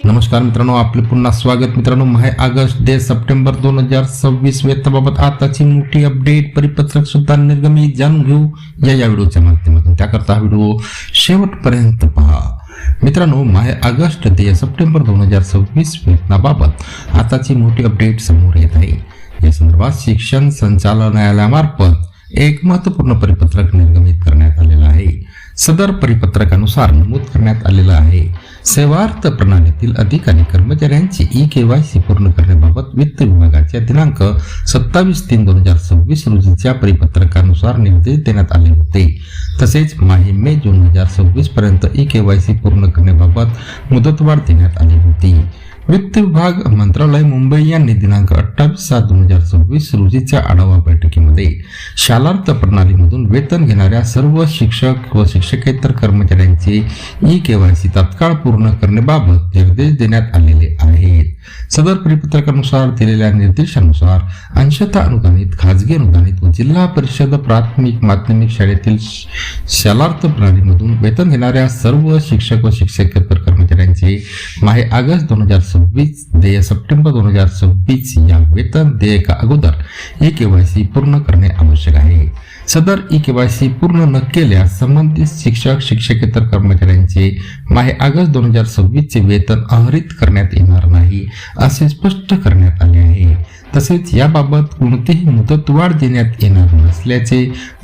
नमस्कार मित्रांनो, आपले पुन्हा स्वागत. मित्रांनो, ऑगस्ट ते सप्टेंबर 2026 वेतनाबाबत आताची मोठी अपडेट परिपत्रक सुद्धा निर्गमित जाणून घेऊ या व्हिडिओच्या माध्यमातून. त्याकरता हा व्हिडिओ शेवटपर्यंत पहा. मित्रांनो, ऑगस्ट ते सप्टेंबर 2026 वेतनाबाबत आताची मोठी अपडेट समोर येत आहे. या संदर्भात शिक्षण संचालनालयामार्फत एक महत्त्वपूर्ण परिपत्रक निर्गमित करण्यात आलेलं आहे. सदर परिपत्रकानुसार नमूद करण्यात आलेलं आहे, सेवार्थ प्रणालीतील अधिकारी कर्मचाऱ्यांची ई-केवायसी पूर्ण करण्याबाबत वित्त विभागाच्या दिनांक 27/3/2026 रोजीच्या परिपत्रकानुसार निर्देश देण्यात आले होते. तसेच मे 2026 पर्यंत ई-केवायसी पूर्ण करण्याबाबत मुदतवाढ देण्यात आली होती. वित्त विभाग मंत्रालय मुंबई यांनी दिनांक 28/7/2026 रोजीच्या आढावा बैठकीमध्ये शालार्थ प्रणालीमधून वेतन घेणाऱ्या सर्व शिक्षक व शिक्षकेतर कर्मचाऱ्यांचे ई-केवायसी तात्काळ पूर्ण करण्याबाबत निर्देश देण्यात आलेले आहेत. सदर परिपत्रकानुसार दिलेल्या निर्देशानुसार अंशतः अनुदानित, खाजगी अनुदानित व जिल्हा परिषद प्राथमिक माध्यमिक शाळेतील शालार्थ प्रणालीमधून वेतन घेणाऱ्या सर्व शिक्षक व शिक्षकेतर कर्मचाऱ्यांचे ऑगस्ट 2026 ते सप्टेंबर 2026 या वेतन देयका अगोदर ई-केवायसी पूर्ण करणे आवश्यक आहे. सदर ई-केवायसी पूर्ण न केल्यास संबंधित शिक्षक शिक्षकेतर कर्मचाऱ्यांचे ऑगस्ट 2026 चे वेतन अहरित करण्यात येणार नाही असे स्पष्ट करण्यात आले आहे. तसेच याबाबत कोणतीही मुदतवाढ देण्यात येणार नसल्याचे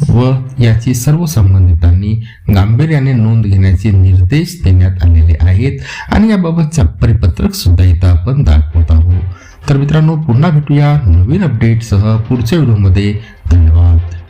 व याची सर्व संबंधितांनी गांभीर्याने नोंद घेण्याचे निर्देश देण्यात आलेले आहेत. आणि याबाबतचा परिपत्रक सुद्धा इथं आपण दाखवत आहोत. तर मित्रांनो, पुन्हा भेटूया नवीन अपडेटसह पुढच्या व्हिडिओमध्ये. धन्यवाद.